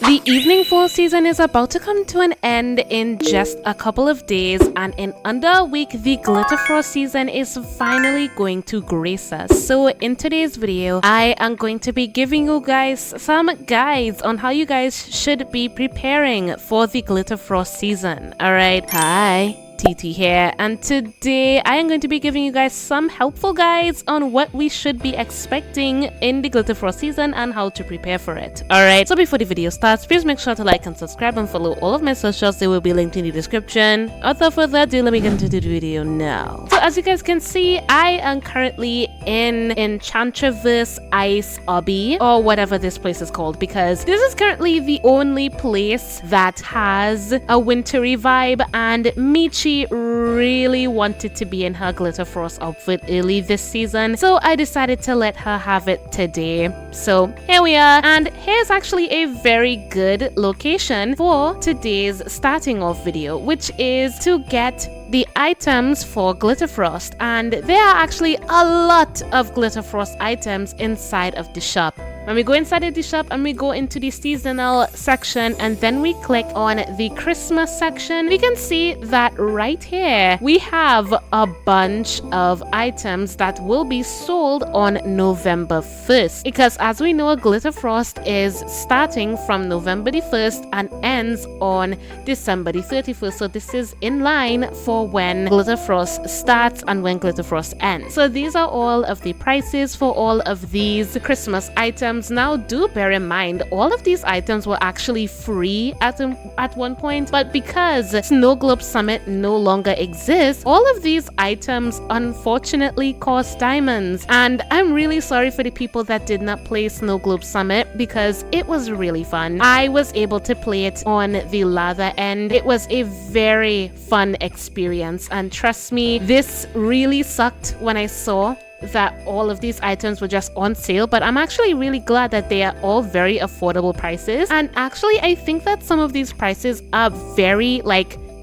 The evening fall season is about to come to an end in just a couple of days, and in under a week the Glitterfrost season is finally going to grace us. So in today's video I am going to be giving you guys some guides on how you guys should be preparing for the Glitterfrost season. Alright, hi, TT here, and today I am going to be giving you guys some helpful guides on what we should be expecting in the Glitterfrost season and how to prepare for it. Alright, so before the video starts, please make sure to like and subscribe and follow all of my socials. They will be linked in the description. Without further ado, let me get into the video now. So as you guys can see, I am currently in Enchantraverse Ice Obby, or whatever this place is called, because this is currently the only place that has a wintry vibe, and Michi really wanted to be in her Glitterfrost outfit early this season, so I decided to let her have it today. So here we are, and here's actually a very good location for today's starting off video, which is to get the items for Glitterfrost, and there are actually a lot of Glitterfrost items inside of the shop. When we go inside of the shop and we go into the seasonal section and then we click on the Christmas section, we can see that right here we have a bunch of items that will be sold on November 1st, because as we know, Glitterfrost is starting from November the 1st and ends on December the 31st, so this is in line for when Glitterfrost starts and when Glitterfrost ends. So these are all of the prices for all of these Christmas items. Now do bear in mind, all of these items were actually free at one point, but because Snow Globe Summit no longer exists, all of these items unfortunately cost diamonds, and I'm really sorry for the people that did not play Snow Globe Summit because it was really fun. I was able to play it on the lather end. It was a very fun experience, and trust me, this really sucked when I saw that all of these items were just on sale, but I'm actually really glad that they are all very affordable prices. And actually I think that some of these prices are very,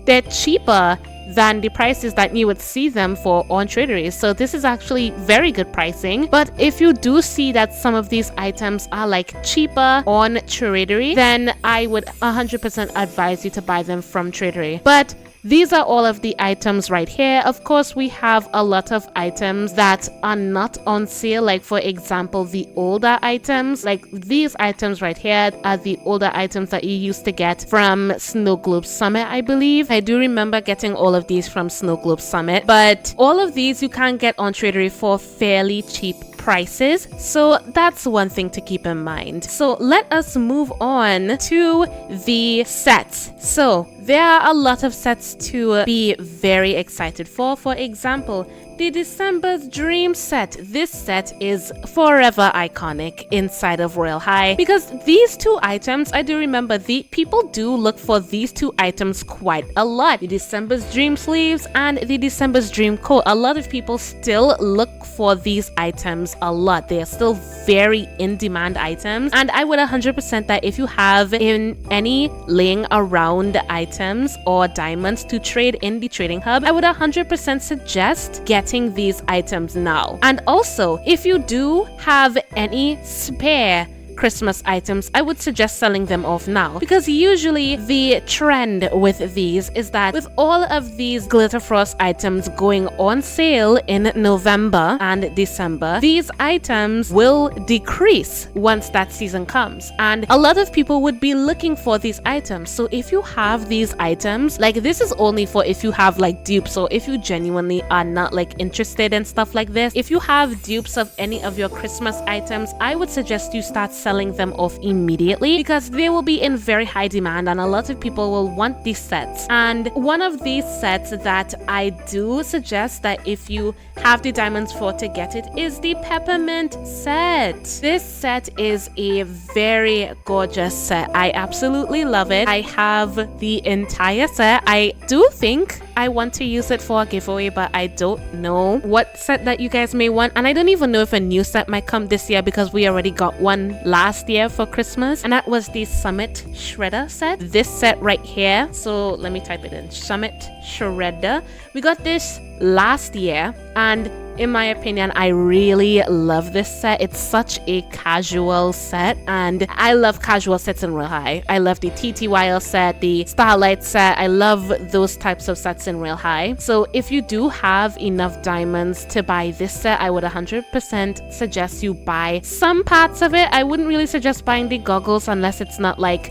they're cheaper than the prices that you would see them for on Traderies. So this is actually very good pricing. But if you do see that some of these items are cheaper on Tradery, then I would 100% advise you to buy them from Tradery. But these are all of the items right here. Of course, we have a lot of items that are not on sale, like for example the older items. Like these items right here are the older items that you used to get from Snow Globe Summit, I believe. I do remember getting all of these from Snow Globe Summit, but all of these you can get on Tradery for fairly cheap prices, so that's one thing to keep in mind. So let us move on to the sets. So there are a lot of sets to be very excited for. For example, the December's Dream set. This set is forever iconic inside of Royal High, because these two items, I do remember the people do look for these two items quite a lot. The December's Dream sleeves and the December's Dream coat. A lot of people still look for these items a lot. They are still very in demand items, and I would 100% that if you have in any laying around items or diamonds to trade in the trading hub, I would 100% suggest getting these items now. And also, if you do have any spare Christmas items, I would suggest selling them off now, because usually the trend with these is that with all of these Glitterfrost items going on sale in November and December, these items will decrease once that season comes, and a lot of people would be looking for these items. So if you have these items, this is only for if you have dupes, or if you genuinely are not interested in stuff like this. If you have dupes of any of your Christmas items, I would suggest you start selling them off immediately, because they will be in very high demand and a lot of people will want these sets. And one of these sets that I do suggest that if you have the diamonds for to get it is the Peppermint set. This set is a very gorgeous set. I absolutely love it. I have the entire set. I do think I want to use it for a giveaway, but I don't know what set that you guys may want, and I don't even know if a new set might come this year, because we already got one last year for Christmas, and that was the Summit Shredder set. This set right here, so let me type it in, Summit Shredder. We got this last year, and In my opinion, I really love this set. It's such a casual set, and I love casual sets in Real High. I love the TTYL set, the Starlight set. I love those types of sets in Real High. So if you do have enough diamonds to buy this set, I would 100% suggest you buy some parts of it. I wouldn't really suggest buying the goggles unless it's not like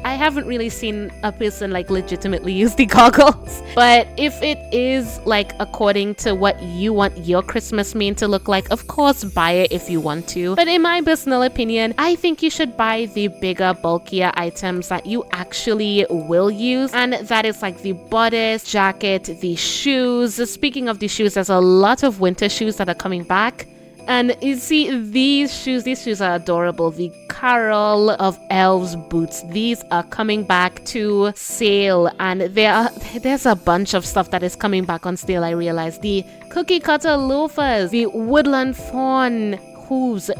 I haven't really seen a person like legitimately use the goggles. But if it is like according to what you want your Christmas meme to look like, of course buy it if you want to. But in my personal opinion, I think you should buy the bigger, bulkier items that you actually will use. And that is like the bodice, jacket, the shoes. Speaking of the shoes, there's a lot of winter shoes that are coming back. And you see, these shoes are adorable. The Carol of Elves boots, these are coming back to sale, and there's a bunch of stuff that is coming back on sale. I realize the cookie cutter loafers, the woodland fawn hooves.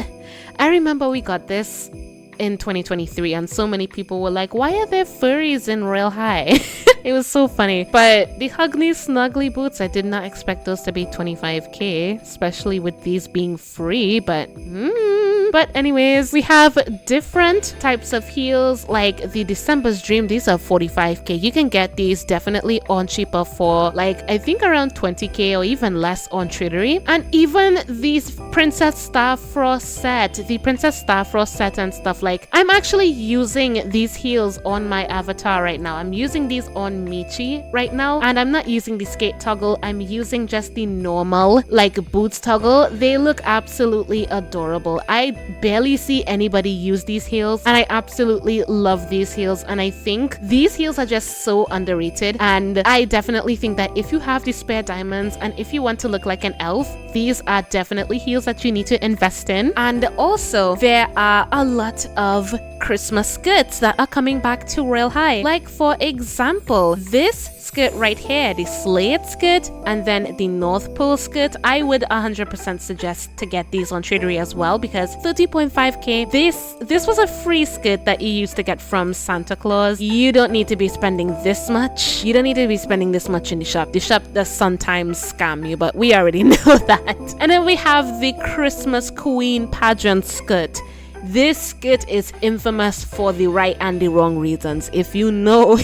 I remember we got this in 2023 and so many people were like, why are there furries in Real High? It was so funny. But the Hugly Snuggly boots, I did not expect those to be 25k, especially with these being free, but anyways, we have different types of heels like the December's Dream. These are 45k. You can get these definitely on cheaper for like I think around 20k or even less on Tradery. And even these Princess Starfrost set, the Princess Starfrost set and stuff, like I'm actually using these heels on my avatar right now. I'm using these on Michi right now, and I'm not using the skate toggle. I'm using just the normal like boots toggle. They look absolutely adorable. I barely see anybody use these heels, and I absolutely love these heels, and I think these heels are just so underrated. And I definitely think that if you have the spare diamonds and if you want to look like an elf, these are definitely heels that you need to invest in. And also there are a lot of Christmas skirts that are coming back to Real High. Like for example, this skirt right here, the Slade skirt, and then the North Pole skirt. I would 100% suggest to get these on Tradery as well, because 30.5k, this was a free skirt that you used to get from Santa Claus. You don't need to be spending this much. You don't need to be spending this much in the shop. The shop does sometimes scam you, but we already know that. And then we have the Christmas Queen pageant skirt. This skirt is infamous for the right and the wrong reasons. If you know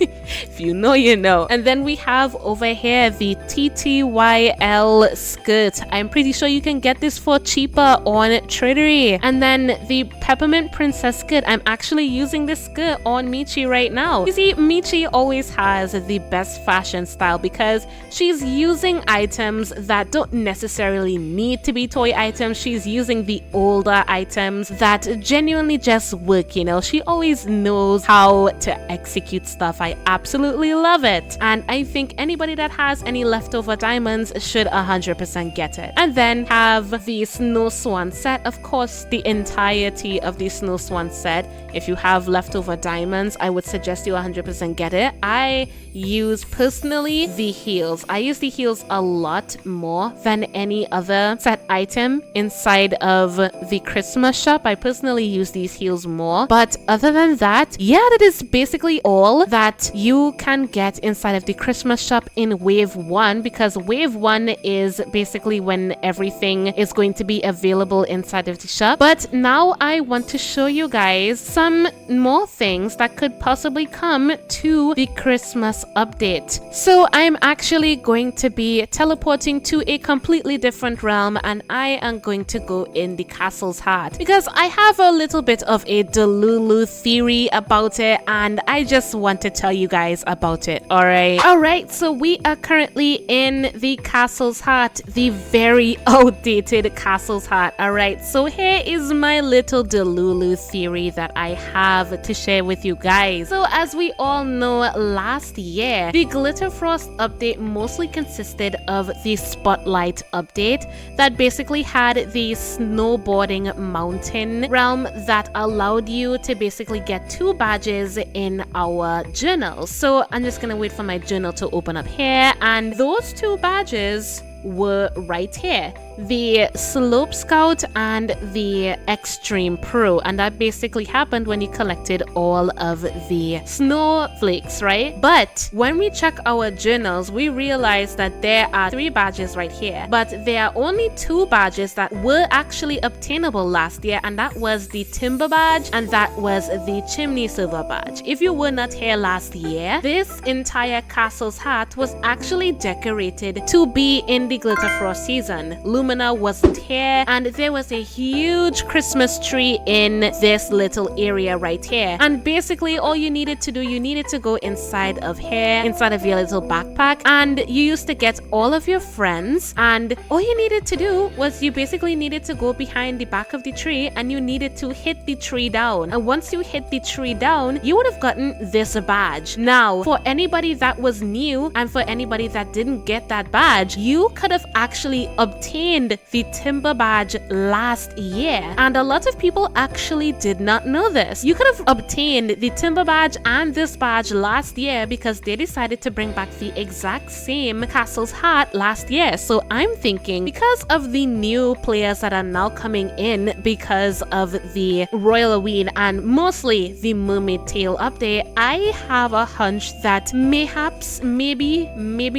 if you know, you know. And then we have over here the TTYL skirt. I'm pretty sure you can get this for cheaper on Tradery. And then the Peppermint Princess skirt. I'm actually using this skirt on Michi right now. You see, Michi always has the best fashion style because she's using items that don't necessarily need to be toy items. She's using the older items that genuinely just work, you know. She always knows how to execute stuff. I absolutely love it, and I think anybody that has any leftover diamonds should 100% get it. And then have the Snow Swan set. Of course, the entirety of the Snow Swan set, if you have leftover diamonds, I would suggest you 100% get it. I use personally the heels. I use the heels a lot more than any other set item inside of the Christmas shop. I personally use these heels more, but other than that, yeah, that is basically all that you can get inside of the Christmas shop in wave 1, because wave 1 is basically when everything is going to be available inside of the shop. But now I want to show you guys some more things that could possibly come to the Christmas update. So I'm actually going to be teleporting to a completely different realm, and I am going to go in the castle's heart because I have a little bit of a Delulu theory about it, and I just want to tell you guys about it. Alright, so we are currently in the castle's heart, the very outdated castle's heart. Alright, so here is my little Delulu theory that I have to share with you guys. So as we all know, last year the Glitterfrost update mostly consisted of the Spotlight update that basically had the snowboarding mountain realm that allowed you to basically get 2 badges in our journal. So I'm just gonna wait for my journal to open up here, and those 2 badges were right here: the Slope Scout and the Extreme Pro. And that basically happened when you collected all of the snowflakes, right? But when we check our journals, we realize that there are 3 badges right here, but there are only 2 badges that were actually obtainable last year, and that was the Timber badge and that was the Chimney Silver badge. If you were not here last year, this entire castle's hat was actually decorated to be in the Glitterfrost season. Lumina wasn't here, and there was a huge Christmas tree in this little area right here. And basically all you needed to do, you needed to go inside of here, inside of your little backpack, and you used to get all of your friends, and all you needed to do was you basically needed to go behind the back of the tree and you needed to hit the tree down. And once you hit the tree down, you would have gotten this badge. Now, for anybody that was new and for anybody that didn't get that badge, you could have actually obtained the Timber badge last year. And a lot of people actually did not know this. You could have obtained the Timber badge and this badge last year because they decided to bring back the exact same castle's hat last year. So I'm thinking, because of the new players that are now coming in because of the Royal Halloween and mostly the Mermaid Tail update, I have a hunch that mayhaps, maybe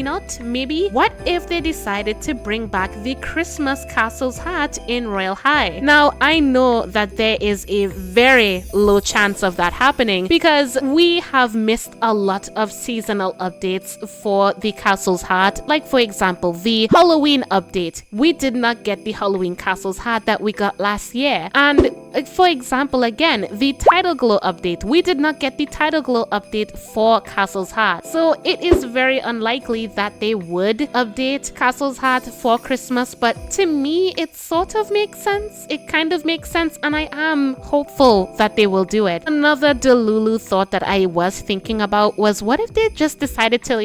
not, what if they decided to bring back the Christmas castle's hat in Royal High? Now, I know that there is a very low chance of that happening because we have missed a lot of seasonal updates for the castle's hat. Like, for example, the Halloween update. We did not get the Halloween castle's hat that we got last year. And for example, again, the Tidal Glow update. We did not get the Tidal Glow update for Castle's Hat. So it is very unlikely that they would update Castle's Hat for Christmas, but to me, it sort of makes sense. It kind of makes sense, and I am hopeful that they will do it. Another Delulu thought that I was thinking about was, what if they just decided to,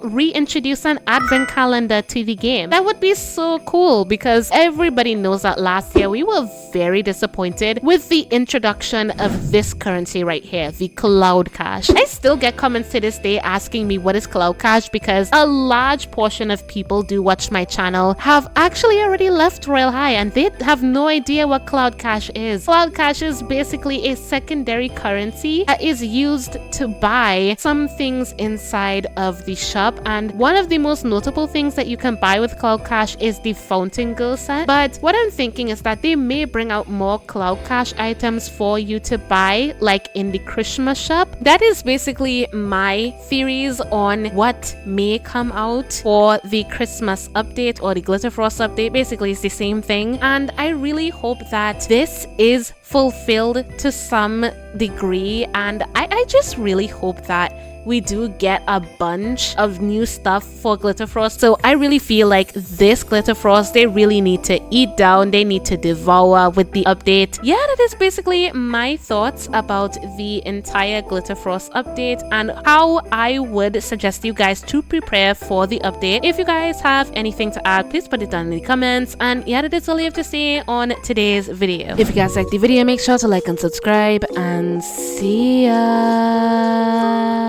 reintroduce an advent calendar to the game? That would be so cool because everybody knows that last year we were very disappointed with the introduction of this currency right here, the Cloud Cash. I still get comments to this day asking me what is Cloud Cash because a large portion of people do watch my channel have actually already left Royal High and they have no idea what Cloud Cash is. Cloud Cash is basically a secondary currency that is used to buy some things inside of the shop, and one of the most notable things that you can buy with Cloud Cash is the Fountain Girl set. But what I'm thinking is that they may bring out more Cloud Cash items for you to buy, like in the Christmas shop. That is basically my theories on what may come out for the Christmas update or the Glitterfrost update. Basically, it's the same thing, and I really hope that this is fulfilled to some degree, and I just really hope that we do get a bunch of new stuff for Glitterfrost. So I really feel like this Glitterfrost, they really need to eat down, they need to devour with the update. Yeah, that is basically my thoughts about the entire Glitterfrost update and how I would suggest you guys to prepare for the update. If you guys have anything to add, please put it down in the comments. And yeah, that is all I have to say on today's video. If you guys liked the video, make sure to like and subscribe, and see ya.